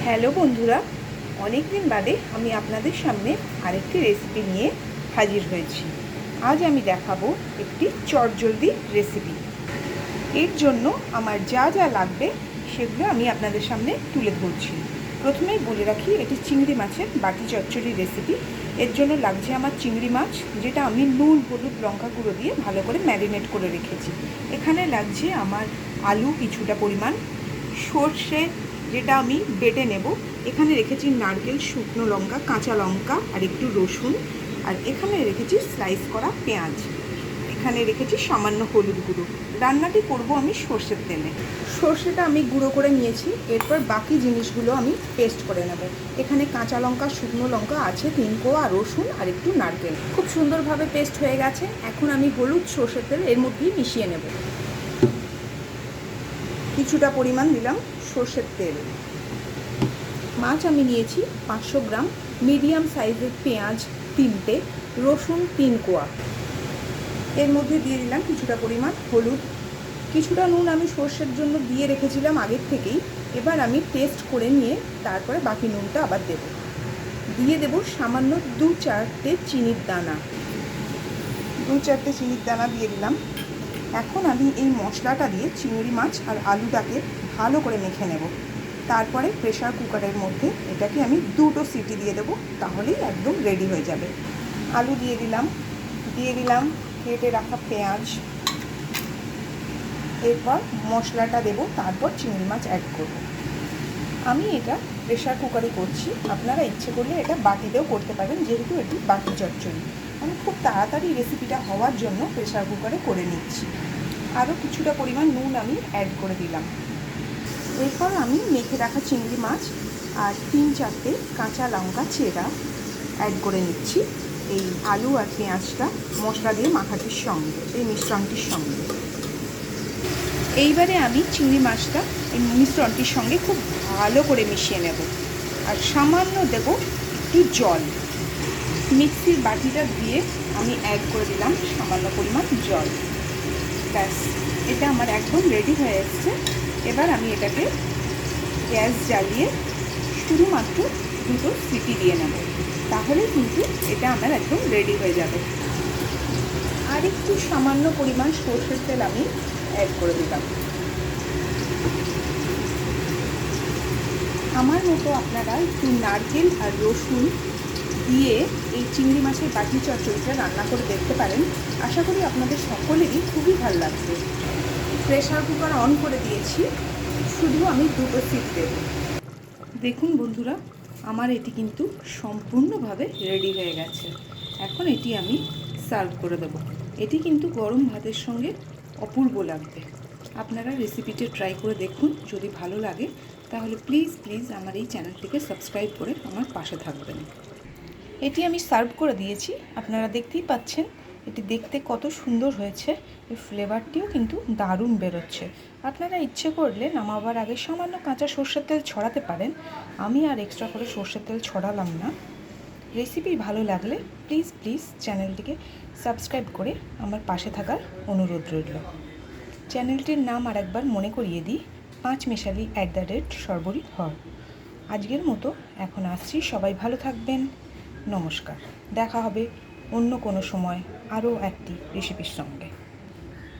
Hello বন্ধুরা, অনেক দিন বাদে আমি আপনাদের সামনে আরেকটি রেসিপি নিয়ে হাজির হয়েছি। আজ আমি দেখাবো একটি চটজলদি রেসিপি। এর জন্য আমার যা যা লাগবে সেগুলো আমি আপনাদের সামনে তুলে ধরছি। প্রথমেই বলে রাখি, এটি চিংড়ি মাছের বাটি চচ্চড়ি রেসিপি। এর জন্য লাগছে আমার চিংড়ি মাছ, যেটা আমি নুন, হলুদ, লঙ্কা গুঁড়ো দিয়ে ভালো করে ম্যারিনেট করে রেখেছি। এখানে লাগছে আমার আলু কিছুটা পরিমাণ, সর্ষে যেটা আমি বেটে নেব, এখানে রেখেছি নারকেল, শুকনো লঙ্কা, কাঁচা লঙ্কা আর একটু রসুন, আর এখানে রেখেছি স্লাইস করা পেঁয়াজ, এখানে রেখেছি সামান্য হলুদ গুঁড়ো। রান্নাটি করব আমি সর্ষের তেলে। সর্ষেটা আমি গুঁড়ো করে নিয়েছি, এরপর বাকি জিনিসগুলো আমি পেস্ট করে নেব। এখানে কাঁচা লঙ্কা, শুকনো লঙ্কা আছে 3 কোয়া, রসুন আর একটু নারকেল। খুব সুন্দরভাবে পেস্ট হয়ে গেছে। এখন আমি হলুদ, সর্ষের তেল এর মধ্যেই মিশিয়ে নেব। কিছুটা পরিমাণ দিলাম সর্ষের তেল। মাছ আমি নিয়েছি 500 গ্রাম, মিডিয়াম সাইজের পেঁয়াজ 3টে, রসুন 3 কোয়া। এর মধ্যে দিয়ে দিলাম কিছুটা পরিমাণ হলুদ, কিছুটা নুন আমি সর্ষের জন্য দিয়ে রেখেছিলাম আগের থেকেই। এবার আমি টেস্ট করে নিয়ে তারপরে বাকি নুনটা আবার দেব। দিয়ে দেব সামান্য 2-4টে চিনির দানা। 2-4টে চিনির দানা দিয়ে দিলাম। এখন আমি এই মশলাটা দিয়ে চিংড়ি মাছ আর আলুটাকে ভালো করে মেখে নেব। তারপরে প্রেশার কুকারের মধ্যে এটাকে আমি 2টো সিটি দিয়ে দেবো, তাহলেই একদম রেডি হয়ে যাবে। আলু দিয়ে দিলাম কেটে রাখা পেঁয়াজ। এরপর মশলাটা দেব, তারপর চিংড়ি মাছ অ্যাড করব। আমি এটা প্রেশার কুকারে করছি, আপনারা ইচ্ছে করলে এটা বাটিতেও করতে পারেন, যেহেতু এটি বাটি চচ্চড়ি। আমি খুব তাড়াতাড়ি রেসিপিটা হওয়ার জন্য প্রেশার কুকারে করে নিচ্ছি। আরও কিছুটা পরিমাণ নুন আমি অ্যাড করে দিলাম। এরপর আমি মেখে রাখা চিংড়ি মাছ আর 3-4টে কাঁচা লঙ্কা চেরা অ্যাড করে নিচ্ছি এই আলু আর পেঁয়াজটা মশলা দিয়ে মাখাটির সঙ্গে, এই মিশ্রণটির সঙ্গে। এইবারে আমি চিংড়ি মাছটা এই মিশ্রণটির সঙ্গে খুব ভালো করে মিশিয়ে নেব, আর সামান্য দেব একটু জল। মিক্সির বাটিটা দিয়ে আমি অ্যাড করে দিলাম সামান্য পরিমাণ জল। ব্যাস, এটা আমার একদম রেডি হয়ে এসছে। এবার আমি এটাকে গ্যাস জ্বালিয়ে শুধুমাত্র 2টো সিটি দিয়ে নেব, তাহলে কিন্তু এটা আমার একদম রেডি হয়ে যাবে। আর একটু সামান্য পরিমাণ সর্ষের তেল আমি অ্যাড করে দিলাম। আমার মতো আপনারা একটু নারকেল আর রসুন দিয়ে এই চিংড়ি মাছের বাটি চচ্চড়িটা রান্না করে দেখতে পারেন। আশা করি আপনাদের সকলেরই খুবই ভালো লাগবে। প্রেশার কুকার অন করে দিয়েছি, শুধু আমি 2টো সিটি দেব। দেখুন বন্ধুরা, আমার এটি কিন্তু সম্পূর্ণভাবে রেডি হয়ে গেছে। এখন এটি আমি সার্ভ করে দেবো। এটি কিন্তু গরম ভাতের সঙ্গে অপূর্ব লাগবে। আপনারা রেসিপিটা ট্রাই করে দেখুন। যদি ভালো লাগে তাহলে প্লিজ আমার এই চ্যানেলটিকে সাবস্ক্রাইব করে আমার পাশে থাকবেন। এটি আমি সার্ভ করে দিয়েছি, আপনারা দেখতেই পাচ্ছেন এটি দেখতে কত সুন্দর হয়েছে। এর ফ্লেভারটিও কিন্তু দারুণ বেরোচ্ছে। আপনারা ইচ্ছে করলে নামাবার আগে সামান্য কাঁচা সর্ষের তেল ছড়াতে পারেন। আমি আর এক্সট্রা করে সর্ষের তেল ছড়ালাম না। রেসিপি ভালো লাগলে প্লিজ চ্যানেলটিকে সাবস্ক্রাইব করে আমার পাশে থাকার অনুরোধ রইল। চ্যানেলটির নাম আর একবার মনে করিয়ে দিই, পাঁচমেশালি @সর্বরী হর। আজকের মতো এখন আসছি। সবাই ভালো থাকবেন। নমস্কার। দেখা হবে অন্য কোনো সময় আরও একটি রেসিপির সঙ্গে।